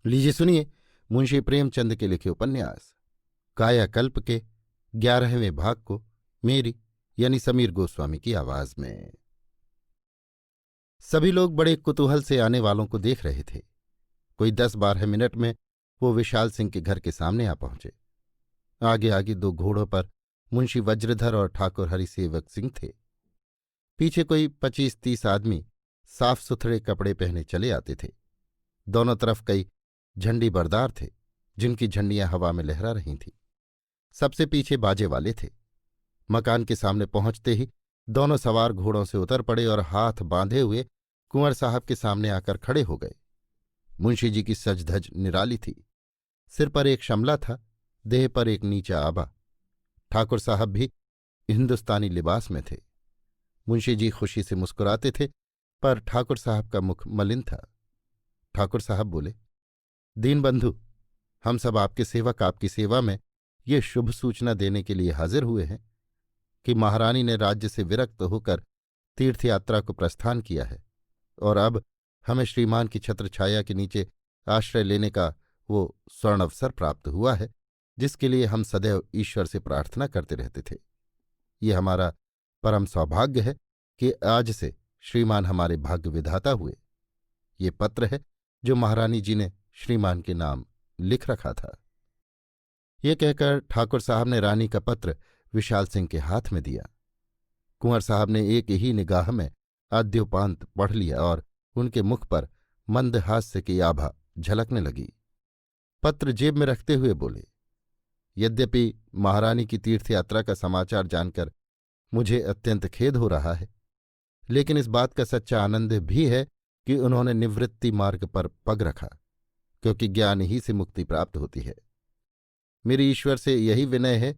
लीजिए सुनिए मुंशी प्रेमचंद के लिखे उपन्यास कायाकल्प के 11वें भाग को मेरी यानी समीर गोस्वामी की आवाज में। सभी लोग बड़े कुतूहल से आने वालों को देख रहे थे। कोई 10-12 मिनट में वो विशाल सिंह के घर के सामने आ पहुंचे। आगे आगे दो घोड़ों पर मुंशी वज्रधर और ठाकुर हरिसेवक सिंह थे। पीछे कोई 25-30 आदमी साफ सुथरे कपड़े पहने चले आते थे। दोनों तरफ कई झंडी बरदार थे जिनकी झंडियां हवा में लहरा रही थीं। सबसे पीछे बाजे वाले थे। मकान के सामने पहुंचते ही दोनों सवार घोड़ों से उतर पड़े और हाथ बांधे हुए कुंवर साहब के सामने आकर खड़े हो गए। मुंशी जी की सजधज निराली थी। सिर पर एक शमला था, देह पर एक नीचा आबा। ठाकुर साहब भी हिंदुस्तानी लिबास में थे। मुंशी जी खुशी से मुस्कुराते थे, पर ठाकुर साहब का मुख मलिन था। ठाकुर साहब बोले, दीनबंधु, हम सब आपके सेवक आपकी सेवा में ये शुभ सूचना देने के लिए हाजिर हुए हैं कि महारानी ने राज्य से विरक्त होकर तीर्थयात्रा को प्रस्थान किया है और अब हमें श्रीमान की छत्रछाया के नीचे आश्रय लेने का वो स्वर्ण अवसर प्राप्त हुआ है जिसके लिए हम सदैव ईश्वर से प्रार्थना करते रहते थे। ये हमारा परम सौभाग्य है कि आज से श्रीमान हमारे भाग्य विधाता हुए। ये पत्र है जो महारानी जी ने श्रीमान के नाम लिख रखा था। ये कहकर ठाकुर साहब ने रानी का पत्र विशाल सिंह के हाथ में दिया। कुंवर साहब ने एक ही निगाह में आद्योपांत पढ़ लिया और उनके मुख पर मंद हास्य की आभा झलकने लगी। पत्र जेब में रखते हुए बोले, यद्यपि महारानी की तीर्थयात्रा का समाचार जानकर मुझे अत्यंत खेद हो रहा है, लेकिन इस बात का सच्चा आनंद भी है कि उन्होंने निवृत्ति मार्ग पर पग रखा, क्योंकि ज्ञान ही से मुक्ति प्राप्त होती है। मेरी ईश्वर से यही विनय है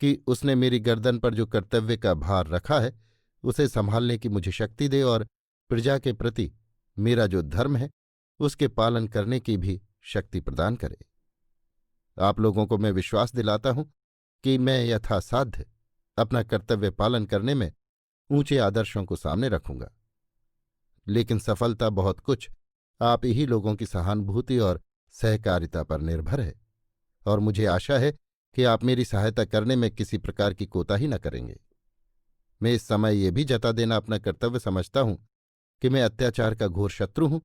कि उसने मेरी गर्दन पर जो कर्तव्य का भार रखा है उसे संभालने की मुझे शक्ति दे और प्रजा के प्रति मेरा जो धर्म है उसके पालन करने की भी शक्ति प्रदान करे। आप लोगों को मैं विश्वास दिलाता हूं कि मैं यथासाध्य अपना कर्तव्य पालन करने में ऊंचे आदर्शों को सामने रखूंगा, लेकिन सफलता बहुत कुछ आप ही लोगों की सहानुभूति और सहकारिता पर निर्भर है और मुझे आशा है कि आप मेरी सहायता करने में किसी प्रकार की कोताही न करेंगे। मैं इस समय ये भी जता देना अपना कर्तव्य समझता हूं कि मैं अत्याचार का घोर शत्रु हूं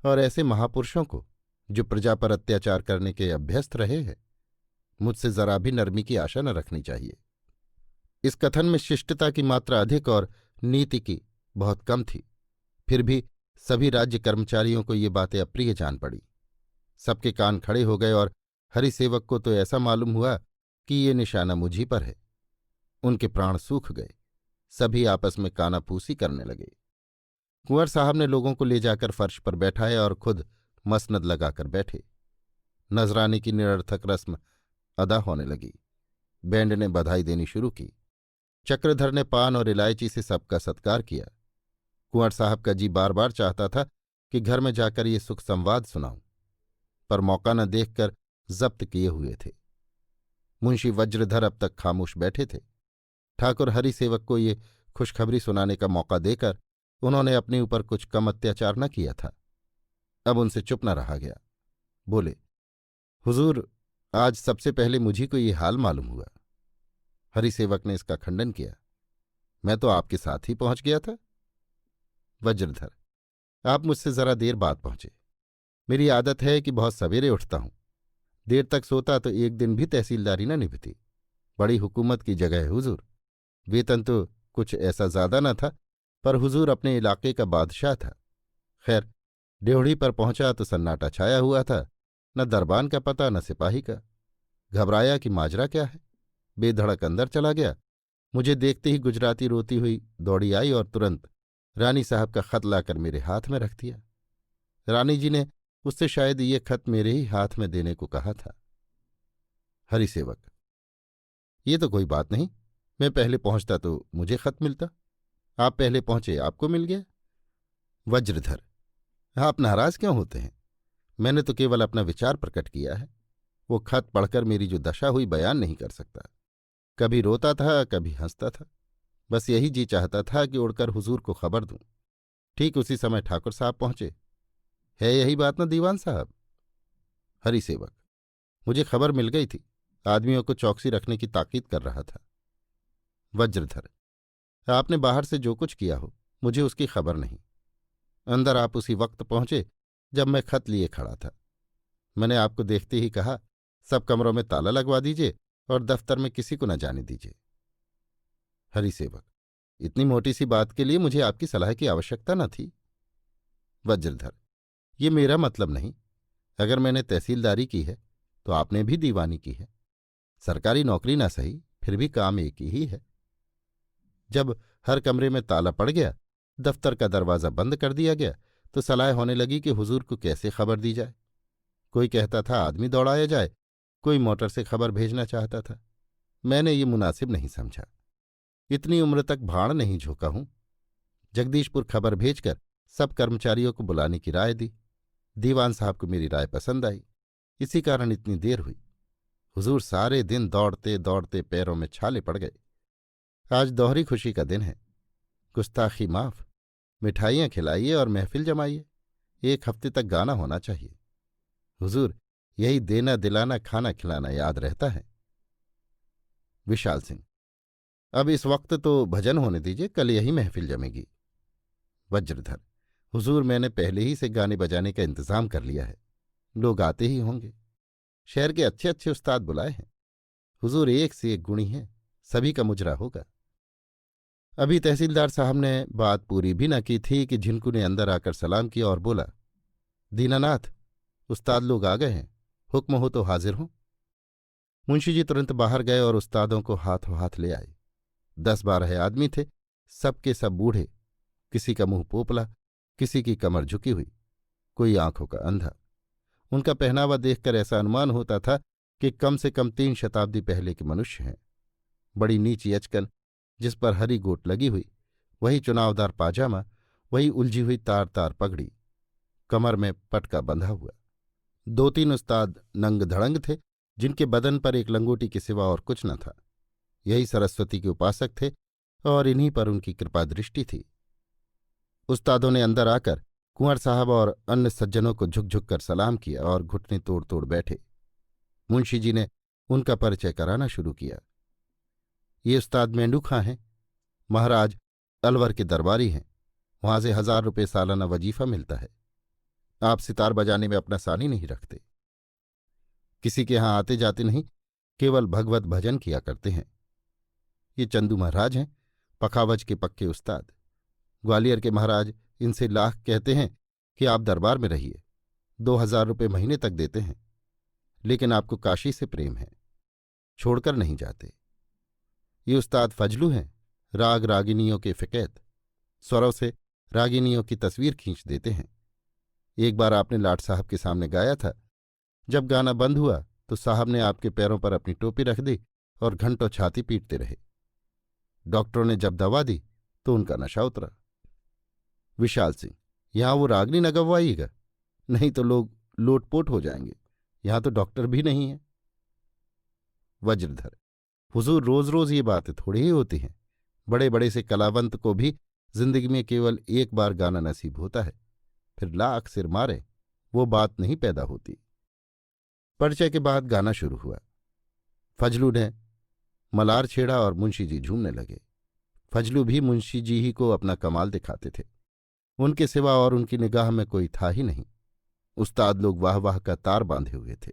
और ऐसे महापुरुषों को जो प्रजा पर अत्याचार करने के अभ्यस्त रहे हैं मुझसे जरा भी नरमी की आशा न रखनी चाहिए। इस कथन में शिष्टता की मात्रा अधिक और नीति की बहुत कम थी, फिर भी सभी राज्य कर्मचारियों को ये बातें अप्रिय जान पड़ी। सबके कान खड़े हो गए और हरिसेवक को तो ऐसा मालूम हुआ कि ये निशाना मुझी पर है। उनके प्राण सूख गए। सभी आपस में कानाफूसी करने लगे। कुंवर साहब ने लोगों को ले जाकर फर्श पर बैठाया और खुद मसनद लगाकर बैठे। नजराने की निरर्थक रस्म अदा होने लगी। बैंड ने बधाई देनी शुरू की। चक्रधर ने पान और इलायची से सबका सत्कार किया। कुंवर साहब का जी बार बार चाहता था कि घर में जाकर ये सुख संवाद सुनाऊं, पर मौका न देखकर जब्त किए हुए थे। मुंशी वज्रधर अब तक खामोश बैठे थे। ठाकुर हरिसेवक को ये खुशखबरी सुनाने का मौका देकर उन्होंने अपने ऊपर कुछ कम अत्याचार न किया था। अब उनसे चुप न रहा गया। बोले, हुजूर, आज सबसे पहले मुझी को ये हाल मालूम हुआ। हरिसेवक ने इसका खंडन किया, मैं तो आपके साथ ही पहुंच गया था। वज्रधर, आप मुझसे जरा देर बाद पहुंचे। मेरी आदत है कि बहुत सवेरे उठता हूं। देर तक सोता तो एक दिन भी तहसीलदारी न निभती। बड़ी हुकूमत की जगह है हुजूर। वेतन तो कुछ ऐसा ज्यादा न था, पर हुजूर अपने इलाके का बादशाह था। खैर, ड्योढ़ी पर पहुंचा तो सन्नाटा छाया हुआ था। न दरबान का पता न सिपाही का। घबराया कि माजरा क्या है, बेधड़क अंदर चला गया। मुझे देखते ही गुजराती रोती हुई दौड़ी आई और तुरंत रानी साहब का खत लाकर मेरे हाथ में रख दिया। रानी जी ने उससे शायद ये खत मेरे ही हाथ में देने को कहा था। हरिसेवक, ये तो कोई बात नहीं। मैं पहले पहुंचता तो मुझे खत मिलता। आप पहले पहुंचे, आपको मिल गया। वज्रधर, आप नाराज क्यों होते हैं? मैंने तो केवल अपना विचार प्रकट किया है। वो खत पढ़कर मेरी जो दशा हुई बयान नहीं कर सकता। कभी रोता था, कभी हंसता था। बस यही जी चाहता था कि उड़कर हुजूर को खबर दूं। ठीक उसी समय ठाकुर साहब पहुंचे। है यही बात ना दीवान साहब? हरिसेवक। मुझे खबर मिल गई थी, आदमियों को चौकसी रखने की ताकीद कर रहा था। वज्रधर। आपने बाहर से जो कुछ किया हो, मुझे उसकी खबर नहीं। अंदर आप उसी वक्त पहुंचे जब मैं खत लिए खड़ा था। मैंने आपको देखते ही कहा, सब कमरों में ताला लगवा दीजिए और दफ्तर में किसी को न जाने दीजिए। हरिसेवक। इतनी मोटी सी बात के लिए मुझे आपकी सलाह की आवश्यकता न थी। वज्रधर। ये मेरा मतलब नहीं। अगर मैंने तहसीलदारी की है तो आपने भी दीवानी की है। सरकारी नौकरी ना सही, फिर भी काम एक ही है। जब हर कमरे में ताला पड़ गया, दफ्तर का दरवाज़ा बंद कर दिया गया, तो सलाह होने लगी कि हुजूर को कैसे खबर दी जाए। कोई कहता था आदमी दौड़ाया जाए, कोई मोटर से खबर भेजना चाहता था। मैंने ये मुनासिब नहीं समझा। इतनी उम्र तक भाड़ नहीं झोंका हूं। जगदीशपुर खबर भेजकर सब कर्मचारियों को बुलाने की राय दी। दीवान साहब को मेरी राय पसंद आई, इसी कारण इतनी देर हुई। हुजूर सारे दिन दौड़ते दौड़ते पैरों में छाले पड़ गए। आज दोहरी खुशी का दिन है। गुस्ताखी माफ, मिठाइयाँ खिलाइए और महफिल जमाइए। 1 हफ्ते तक गाना होना चाहिए। हुजूर, यही देना दिलाना खाना खिलाना याद रहता है। विशाल सिंह। अब इस वक्त तो भजन होने दीजिए, कल यही महफिल जमेगी। वज्रधर। हुजूर, मैंने पहले ही से गाने बजाने का इंतजाम कर लिया है। लोग आते ही होंगे। शहर के अच्छे अच्छे उस्ताद बुलाए हैं। हुजूर एक से एक गुणी हैं, सभी का मुजरा होगा। अभी तहसीलदार साहब ने बात पूरी भी न की थी कि झिनकू ने अंदर आकर सलाम किया और बोला, दीनानाथ, उस्ताद लोग आ गए हैं, हुक्म हो तो हाजिर हों। मुंशी जी तुरंत बाहर गए और उस्तादों को हाथों हाथ ले आए। 10-12 आदमी थे, सबके सब बूढ़े। किसी का मुंह पोपला, किसी की कमर झुकी हुई, कोई आंखों का अंधा। उनका पहनावा देखकर ऐसा अनुमान होता था कि कम से कम 3 शताब्दी पहले के मनुष्य हैं। बड़ी नीची अचकन, जिस पर हरी गोट लगी हुई, वही चुनावदार पाजामा, वही उलझी हुई तार तार पगड़ी, कमर में पटका बंधा हुआ। 2-3 उस्ताद नंग धड़ंग थे, जिनके बदन पर एक लंगोटी के सिवा और कुछ न था। यही सरस्वती के उपासक थे और इन्हीं पर उनकी कृपा दृष्टि थी। उस्तादों ने अंदर आकर कुंवर साहब और अन्य सज्जनों को झुक झुक कर सलाम किया और घुटने तोड़ तोड़ बैठे। मुंशी जी ने उनका परिचय कराना शुरू किया। ये उस्ताद मेंढू खां हैं, महाराज अलवर के दरबारी हैं। वहां से 1000 रुपये सालाना वजीफा मिलता है। आप सितार बजाने में अपना सानी नहीं रखते। किसी के यहां आते जाते नहीं, केवल भगवत भजन किया करते हैं। ये चंदू महाराज हैं, पखावज के पक्के उस्ताद। ग्वालियर के महाराज इनसे लाख कहते हैं कि आप दरबार में रहिए, 2000 रुपये महीने तक देते हैं। लेकिन आपको काशी से प्रेम है, छोड़कर नहीं जाते। ये उस्ताद फजलू हैं, राग रागिनियों के फिकैत। स्वरों से रागिनियों की तस्वीर खींच देते हैं। एक बार आपने लाट साहब के सामने गाया था। जब गाना बंद हुआ तो साहब ने आपके पैरों पर अपनी टोपी रख दी और घंटों छाती पीटते रहे। डॉक्टरों ने जब दवा दी तो उनका नशा उतरा। विशाल सिंह। यहां वो रागनी न गवाइएगा, नहीं तो लोग लोटपोट हो जाएंगे। यहां तो डॉक्टर भी नहीं है। वज्रधर। हुजूर, रोज रोज ये बातें थोड़ी ही होती हैं। बड़े बड़े से कलावंत को भी जिंदगी में केवल एक बार गाना नसीब होता है, फिर लाख सिर मारे वो बात नहीं पैदा होती। परिचय के बाद गाना शुरू हुआ। फजलू ने मलार छेड़ा और मुंशी जी झूमने लगे। फजलू भी मुंशी जी ही को अपना कमाल दिखाते थे। उनके सिवा और उनकी निगाह में कोई था ही नहीं। उस्ताद लोग वाह वाह का तार बांधे हुए थे।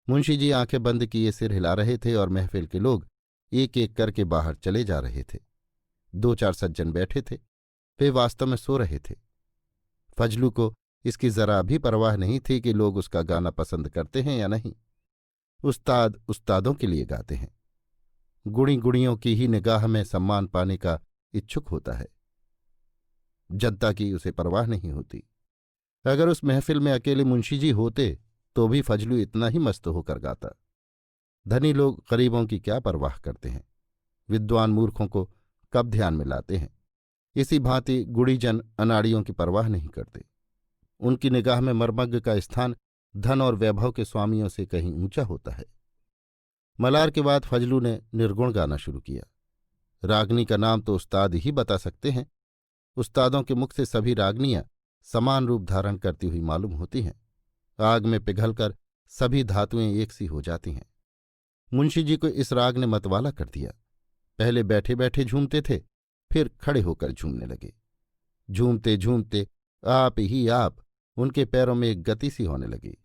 मुंशी जी आंखें बंद किए सिर हिला रहे थे और महफिल के लोग एक एक करके बाहर चले जा रहे थे। 2-4 सज्जन बैठे थे, वे वास्तव में सो रहे थे। फजलू को इसकी जरा भी परवाह नहीं थी कि लोग उसका गाना पसंद करते हैं या नहीं। उस्ताद उस्तादों के लिए गाते हैं। गुणी गुणियों की ही निगाह में सम्मान पाने का इच्छुक होता है। जनता की उसे परवाह नहीं होती। अगर उस महफिल में अकेले मुंशी जी होते तो भी फजलू इतना ही मस्त होकर गाता। धनी लोग गरीबों की क्या परवाह करते हैं, विद्वान मूर्खों को कब ध्यान में लाते हैं। इसी भांति गुड़ीजन अनाड़ियों की परवाह नहीं करते। उनकी निगाह में मर्मज्ञ का स्थान धन और वैभव के स्वामियों से कहीं ऊंचा होता है। मलार के बाद फजलू ने निर्गुण गाना शुरू किया। रागनी का नाम तो उस्ताद ही बता सकते हैं। उस्तादों के मुख से सभी रागनियां समान रूप धारण करती हुई मालूम होती हैं। आग में पिघलकर सभी धातुएं एक सी हो जाती हैं। मुंशी जी को इस राग ने मतवाला कर दिया। पहले बैठे बैठे झूमते थे, फिर खड़े होकर झूमने लगे। झूमते झूमते आप ही आप उनके पैरों में एक गति सी होने लगी।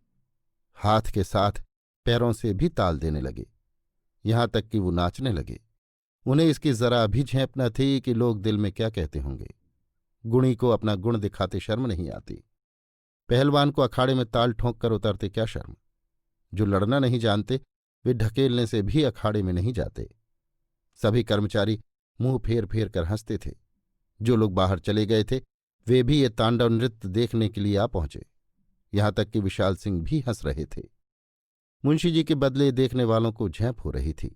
हाथ के साथ पैरों से भी ताल देने लगे, यहां तक कि वो नाचने लगे। उन्हें इसकी जरा भी झेप न थी कि लोग दिल में क्या कहते होंगे। गुणी को अपना गुण दिखाते शर्म नहीं आती। पहलवान को अखाड़े में ताल ठोंक कर उतरते क्या शर्म। जो लड़ना नहीं जानते वे ढकेलने से भी अखाड़े में नहीं जाते। सभी कर्मचारी मुंह फेर फेर कर हंसते थे। जो लोग बाहर चले गए थे वे भी ये तांडव नृत्य देखने के लिए आ पहुंचे। यहां तक कि विशाल सिंह भी हंस रहे थे। मुंशी जी के बदले देखने वालों को झेप हो रही थी,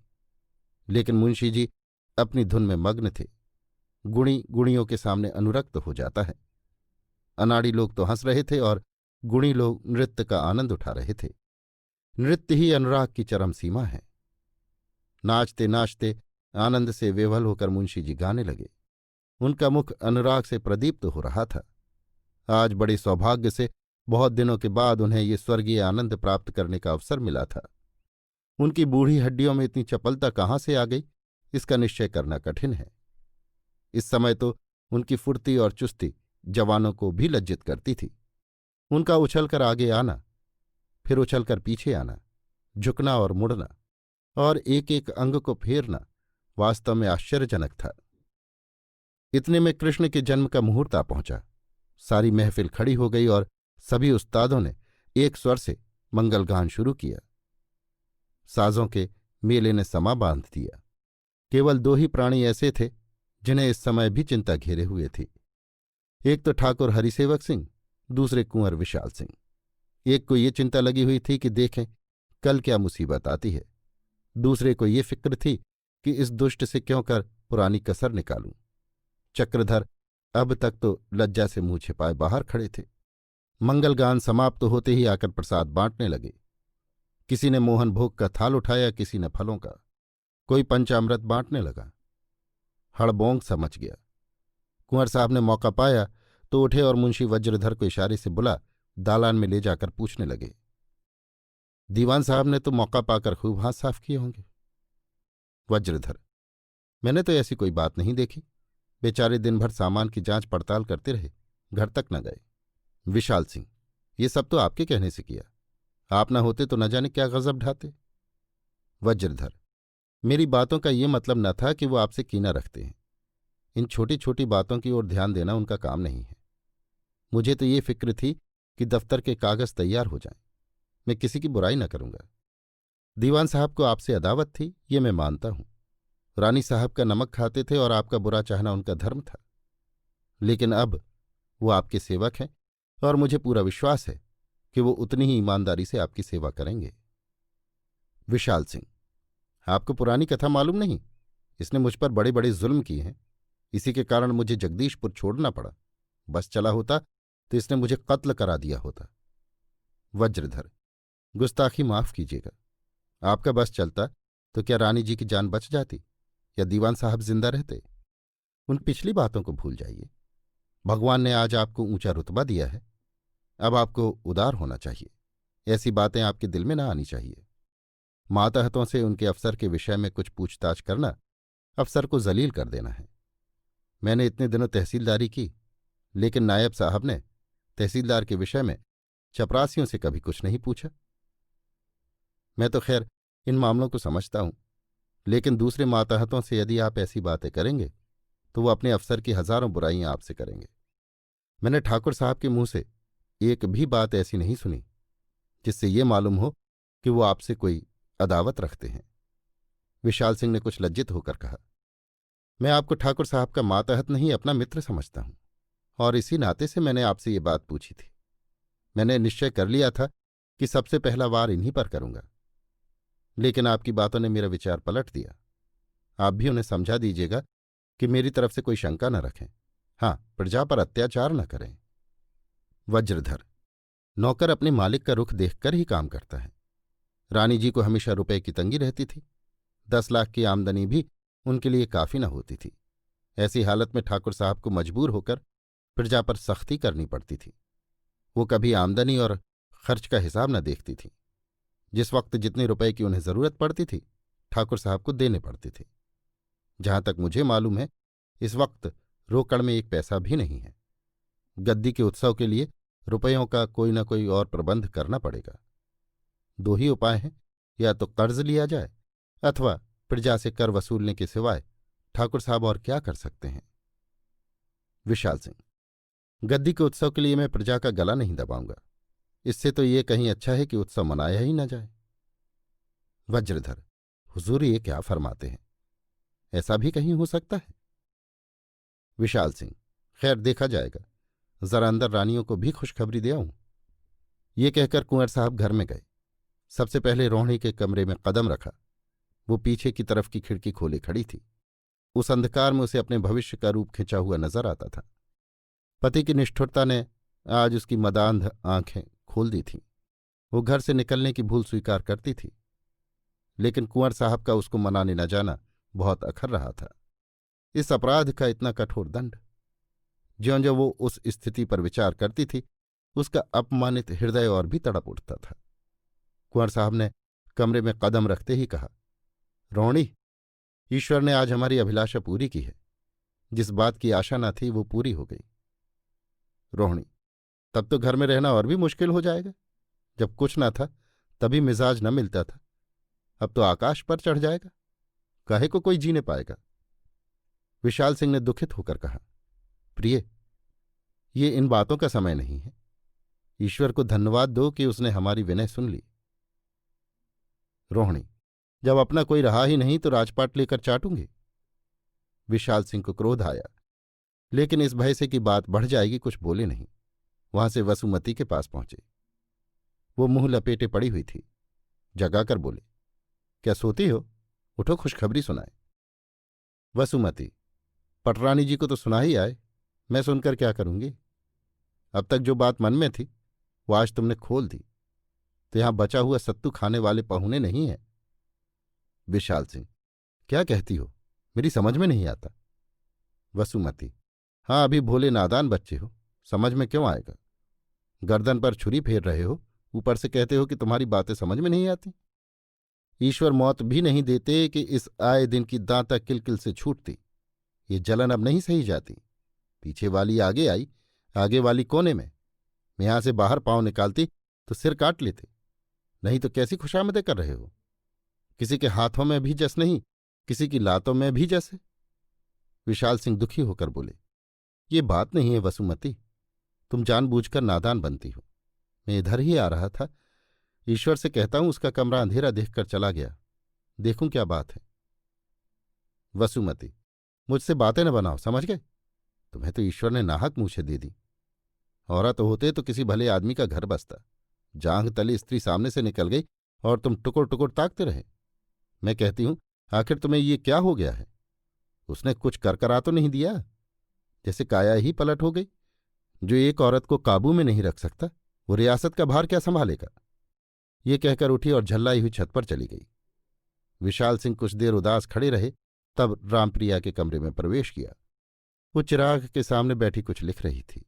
लेकिन मुंशी जी अपनी धुन में मग्न थे। गुणी गुणियों के सामने अनुरक्त हो जाता है। अनाड़ी लोग तो हंस रहे थे और गुणी लोग नृत्य का आनंद उठा रहे थे। नृत्य ही अनुराग की चरम सीमा है। नाचते नाचते आनंद से विह्वल होकर मुंशी जी गाने लगे। उनका मुख अनुराग से प्रदीप्त हो रहा था। आज बड़े सौभाग्य से बहुत दिनों के बाद उन्हें ये स्वर्गीय आनंद प्राप्त करने का अवसर मिला था। उनकी बूढ़ी हड्डियों में इतनी चपलता कहाँ से आ गई, इसका निश्चय करना कठिन है। इस समय तो उनकी फुर्ती और चुस्ती जवानों को भी लज्जित करती थी। उनका उछलकर आगे आना, फिर उछलकर पीछे आना, झुकना और मुड़ना और एक एक अंग को फेरना वास्तव में आश्चर्यजनक था। इतने में कृष्ण के जन्म का मुहूर्त आ पहुंचा। सारी महफिल खड़ी हो गई और सभी उस्तादों ने एक स्वर से मंगलगान शुरू किया। साजों के मेले ने समा बांध दिया। केवल दो ही प्राणी ऐसे थे जिन्हें इस समय भी चिंता घेरे हुए थी। एक तो ठाकुर हरिसेवक सिंह, दूसरे कुंवर विशाल सिंह। एक को ये चिंता लगी हुई थी कि देखें कल क्या मुसीबत आती है। दूसरे को ये फिक्र थी कि इस दुष्ट से क्यों कर पुरानी कसर निकालूं। चक्रधर अब तक तो लज्जा से मुंह छिपाए बाहर खड़े थे। मंगलगान समाप्त होते ही आकर प्रसाद बांटने लगे। किसी ने मोहन भोग का थाल उठाया, किसी ने फलों का, कोई पंचामृत बांटने लगा। हड़बोंग समझ गया। कुंवर साहब ने मौका पाया तो उठे और मुंशी वज्रधर को इशारे से बुला दालान में ले जाकर पूछने लगे, दीवान साहब ने तो मौका पाकर खूब हाथ साफ किए होंगे। वज्रधर, मैंने तो ऐसी कोई बात नहीं देखी। बेचारे दिन भर सामान की जांच पड़ताल करते रहे, घर तक न गए। विशाल सिंह, ये सब तो आपके कहने से किया। आप न होते तो न जाने क्या गजब ढाते। वज्रधर, मेरी बातों का ये मतलब न था कि वो आपसे कीना रखते हैं। इन छोटी छोटी बातों की ओर ध्यान देना उनका काम नहीं है। मुझे तो ये फिक्र थी कि दफ्तर के कागज तैयार हो जाएं। मैं किसी की बुराई न करूंगा। दीवान साहब को आपसे अदावत थी, ये मैं मानता हूं। रानी साहब का नमक खाते थे और आपका बुरा चाहना उनका धर्म था। लेकिन अब वो आपके सेवक हैं और मुझे पूरा विश्वास है कि वो उतनी ही ईमानदारी से आपकी सेवा करेंगे। विशाल सिंह, आपको पुरानी कथा मालूम नहीं? इसने मुझ पर बड़े बड़े जुल्म किए हैं। इसी के कारण मुझे जगदीशपुर छोड़ना पड़ा। बस चला होता तो इसने मुझे कत्ल करा दिया होता। वज्रधर, गुस्ताखी माफ कीजिएगा। आपका बस चलता तो क्या रानी जी की जान बच जाती या दीवान साहब जिंदा रहते? उन पिछली बातों को भूल जाइए। भगवान ने आज आपको ऊंचा रुतबा दिया है। अब आपको उदार होना चाहिए। ऐसी बातें आपके दिल में ना आनी चाहिए। मातहतों से उनके अफसर के विषय में कुछ पूछताछ करना अफसर को जलील कर देना है। मैंने इतने दिनों तहसीलदारी की, लेकिन नायब साहब ने तहसीलदार के विषय में चपरासियों से कभी कुछ नहीं पूछा। मैं तो खैर इन मामलों को समझता हूं, लेकिन दूसरे मातहतों से यदि आप ऐसी बातें करेंगे तो वो अपने अफसर की हजारों बुराइयां आपसे करेंगे। मैंने ठाकुर साहब के मुंह से एक भी बात ऐसी नहीं सुनी जिससे ये मालूम हो कि वो आपसे कोई अदावत रखते हैं। विशाल सिंह ने कुछ लज्जित होकर कहा, मैं आपको ठाकुर साहब का मातहत नहीं अपना मित्र समझता हूं और इसी नाते से मैंने आपसे ये बात पूछी थी। मैंने निश्चय कर लिया था कि सबसे पहला वार इन्हीं पर करूंगा, लेकिन आपकी बातों ने मेरा विचार पलट दिया। आप भी उन्हें समझा दीजिएगा कि मेरी तरफ से कोई शंका न रखें। हाँ, प्रजा पर अत्याचार न करें। वज्रधर, नौकर अपने मालिक का रुख देखकर ही काम करता है। रानी जी को हमेशा रुपए की तंगी रहती थी। 10 लाख की आमदनी भी उनके लिए काफी न होती थी। ऐसी हालत में ठाकुर साहब को मजबूर होकर प्रजा पर सख्ती करनी पड़ती थी। वो कभी आमदनी और खर्च का हिसाब न देखती थी। जिस वक्त जितने रुपए की उन्हें जरूरत पड़ती थी ठाकुर साहब को देने पड़ते थे। जहां तक मुझे मालूम है इस वक्त रोकड़ में एक पैसा भी नहीं है। गद्दी के उत्सव के लिए रुपयों का कोई न कोई और प्रबंध करना पड़ेगा। दो ही उपाय हैं, या तो कर्ज लिया जाए अथवा प्रजा से कर वसूलने के सिवाय ठाकुर साहब और क्या कर सकते हैं। विशाल सिंह, गद्दी के उत्सव के लिए मैं प्रजा का गला नहीं दबाऊंगा। इससे तो ये कहीं अच्छा है कि उत्सव मनाया ही न जाए। वज्रधर, हुजूर ये क्या फरमाते हैं, ऐसा भी कहीं हो सकता है? विशाल सिंह, खैर देखा जाएगा, जरा अंदर रानियों को भी खुशखबरी दे आऊं। ये कहकर कुंवर साहब घर में गए। सबसे पहले रोहिणी के कमरे में कदम रखा। वो पीछे की तरफ की खिड़की खोले खड़ी थी। उस अंधकार में उसे अपने भविष्य का रूप खिंचा हुआ नजर आता था। पति की निष्ठुरता ने आज उसकी मदांध आंखें खोल दी थीं। वो घर से निकलने की भूल स्वीकार करती थी, लेकिन कुंवर साहब का उसको मनाने न जाना बहुत अखर रहा था। इस अपराध का इतना कठोर दंड! ज्यों-ज्यों वो उस स्थिति पर विचार करती थी उसका अपमानित हृदय और भी तड़प उठता था। कुंवर साहब ने कमरे में कदम रखते ही कहा, रोहिणी, ईश्वर ने आज हमारी अभिलाषा पूरी की है। जिस बात की आशा न थी वो पूरी हो गई। रोहिणी, तब तो घर में रहना और भी मुश्किल हो जाएगा। जब कुछ न था तभी मिजाज न मिलता था, अब तो आकाश पर चढ़ जाएगा। काहे को कोई जीने पाएगा? विशाल सिंह ने दुखित होकर कहा, प्रिय, ये इन बातों का समय नहीं है। ईश्वर को धन्यवाद दो कि उसने हमारी विनय सुन ली। रोहिणी, जब अपना कोई रहा ही नहीं तो राजपाट लेकर चाटूंगी। विशाल सिंह को क्रोध आया, लेकिन इस भय से कि बात बढ़ जाएगी कुछ बोले नहीं। वहां से वसुमती के पास पहुंचे। वो मुंह लपेटे पड़ी हुई थी। जगाकर बोले, क्या सोती हो? उठो, खुशखबरी सुनाए। वसुमती, पटरानी जी को तो सुना ही आए, मैं सुनकर क्या करूंगी? अब तक जो बात मन में थी वो आज तुमने खोल दी, तो यहां बचा हुआ सत्तू खाने वाले पहुने नहीं है। विशाल सिंह, क्या कहती हो, मेरी समझ में नहीं आता। वसुमती, हाँ, अभी भोले नादान बच्चे हो, समझ में क्यों आएगा? गर्दन पर छुरी फेर रहे हो, ऊपर से कहते हो कि तुम्हारी बातें समझ में नहीं आती। ईश्वर मौत भी नहीं देते कि इस आए दिन की दांता किलकिल से छूटती। ये जलन अब नहीं सही जाती। पीछे वाली आगे आई, आगे वाली कोने में। मैं यहां से बाहर पांव निकालती तो सिर काट लेते। नहीं तो कैसी खुशामदें कर रहे हो? किसी के हाथों में भी जस नहीं, किसी की लातों में भी जस है। विशाल सिंह दुखी होकर बोले, ये बात नहीं है वसुमती, तुम जानबूझकर नादान बनती हो। मैं इधर ही आ रहा था, ईश्वर से कहता हूं उसका कमरा अंधेरा देखकर चला गया। देखूं क्या बात है। वसुमती, मुझसे बातें न बनाओ, समझ गए? तुम्हें तो ईश्वर ने नाहक मूछें दे दी। औरत होते तो किसी भले आदमी का घर बसता। जांघ तले स्त्री सामने से निकल गई और तुम टुकुर टुकुर ताकते रहे। मैं कहती हूं, आखिर तुम्हें ये क्या हो गया है? उसने कुछ कर करा तो नहीं दिया? जैसे काया ही पलट हो गई। जो एक औरत को काबू में नहीं रख सकता वो रियासत का भार क्या संभालेगा? ये कहकर उठी और झल्लाई हुई छत पर चली गई। विशाल सिंह कुछ देर उदास खड़े रहे, तब रामप्रिया के कमरे में प्रवेश किया। वो चिराग के सामने बैठी कुछ लिख रही थी।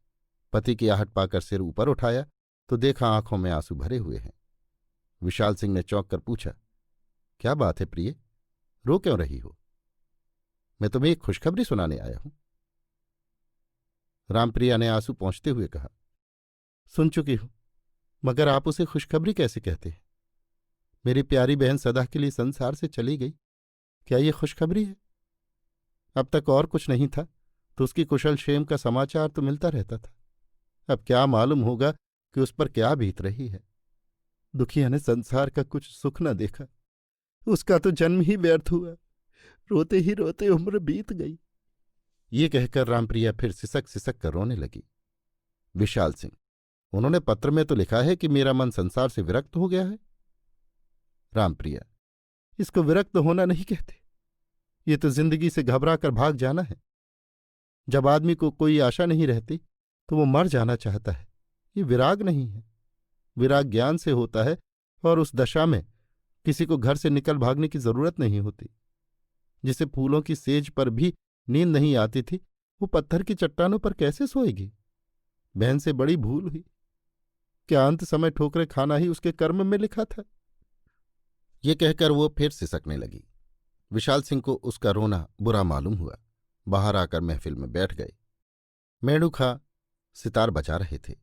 पति की आहट पाकर सिर ऊपर उठाया तो देखा आंखों में आंसू भरे हुए हैं। विशाल सिंह ने चौंक कर पूछा, क्या बात है प्रिय, रो क्यों रही हो? मैं तुम्हें एक खुशखबरी सुनाने आया हूं। रामप्रिया ने आंसू पोंछते हुए कहा, सुन चुकी हूं, मगर आप उसे खुशखबरी कैसे कहते हैं? मेरी प्यारी बहन सदा के लिए संसार से चली गई, क्या ये खुशखबरी है? अब तक और कुछ नहीं था तो उसकी कुशल क्षेम का समाचार तो मिलता रहता था। अब क्या मालूम होगा कि उस पर क्या बीत रही है। दुखिया ने संसार का कुछ सुख न देखा, उसका तो जन्म ही व्यर्थ हुआ। रोते ही रोते उम्र बीत गई। ये कहकर रामप्रिया फिर सिसक सिसक कर रोने लगी। विशाल सिंह, उन्होंने पत्र में तो लिखा है कि मेरा मन संसार से विरक्त हो गया है। रामप्रिया, इसको विरक्त होना नहीं कहते, ये तो जिंदगी से घबरा कर भाग जाना है। जब आदमी को कोई आशा नहीं रहती तो वो मर जाना चाहता है। ये विराग नहीं है। विराग ज्ञान से होता है और उस दशा में किसी को घर से निकल भागने की जरूरत नहीं होती। जिसे फूलों की सेज पर भी नींद नहीं आती थी वो पत्थर की चट्टानों पर कैसे सोएगी? बहन से बड़ी भूल हुई। क्या अंत समय ठोकरें खाना ही उसके कर्म में लिखा था? ये कहकर वो फिर सिसकने लगी। विशाल सिंह को उसका रोना बुरा मालूम हुआ। बाहर आकर महफिल में बैठ गए। मेणू खां सितार बजा रहे थे।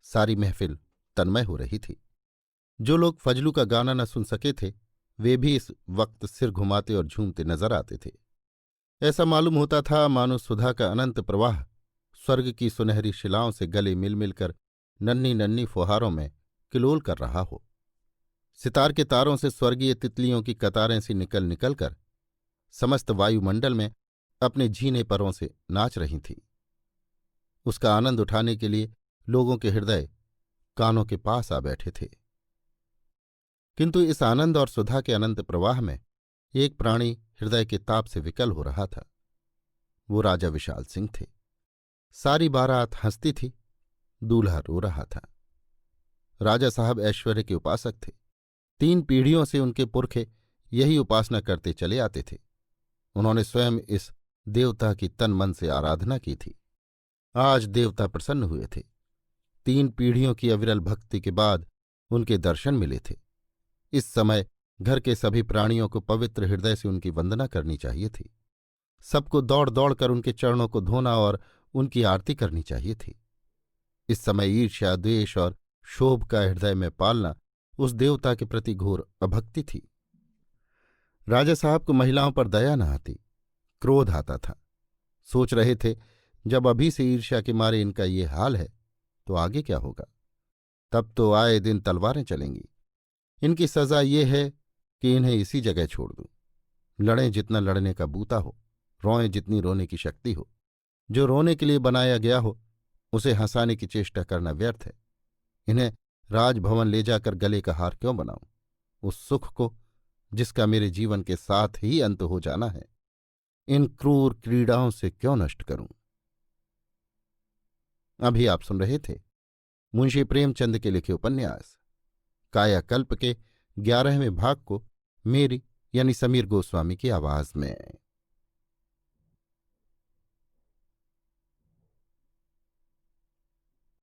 सारी महफिल तन्मय हो रही थी। जो लोग फजलू का गाना न सुन सके थे वे भी इस वक्त सिर घुमाते और झूमते नजर आते थे। ऐसा मालूम होता था मानो सुधा का अनंत प्रवाह स्वर्ग की सुनहरी शिलाओं से गले मिल मिलकर नन्ही नन्ही फुहारों में किलोल कर रहा हो। सितार के तारों से स्वर्गीय तितलियों की कतारें सी निकल निकल कर समस्त वायुमंडल में अपने झीने परों से नाच रही थीं। उसका आनंद उठाने के लिए लोगों के हृदय कानों के पास आ बैठे थे। किंतु इस आनंद और सुधा के अनंत प्रवाह में एक प्राणी हृदय के ताप से विकल हो रहा था। वो राजा विशाल सिंह थे। सारी बारात हंसती थी, दूल्हा रो रहा था। राजा साहब ऐश्वर्य के उपासक थे। 3 पीढ़ियों से उनके पुरखे यही उपासना करते चले आते थे। उन्होंने स्वयं इस देवता की तन मन से आराधना की थी। आज देवता प्रसन्न हुए थे। 3 पीढ़ियों की अविरल भक्ति के बाद उनके दर्शन मिले थे। इस समय घर के सभी प्राणियों को पवित्र हृदय से उनकी वंदना करनी चाहिए थी। सबको दौड़ दौड़ कर उनके चरणों को धोना और उनकी आरती करनी चाहिए थी। इस समय ईर्ष्या, द्वेष और क्षोभ का हृदय में पालना उस देवता के प्रति घोर अभक्ति थी। राजा साहब को महिलाओं पर दया न आती, क्रोध आता था। सोच रहे थे जब अभी से ईर्ष्या के मारे इनका ये हाल है तो आगे क्या होगा। तब तो आए दिन तलवारें चलेंगी। इनकी सजा ये है कि इन्हें इसी जगह छोड़ दूं। लड़ें जितना लड़ने का बूता हो, रोएं जितनी रोने की शक्ति हो। जो रोने के लिए बनाया गया हो उसे हंसाने की चेष्टा करना व्यर्थ है। इन्हें राजभवन ले जाकर गले का हार क्यों बनाऊं? उस सुख को जिसका मेरे जीवन के साथ ही अंत हो जाना है, इन क्रूर क्रीड़ाओं से क्यों नष्ट करूं? अभी आप सुन रहे थे मुंशी प्रेमचंद के लिखे उपन्यास कायाकल्प के 11वें भाग को मेरी यानी समीर गोस्वामी की आवाज में।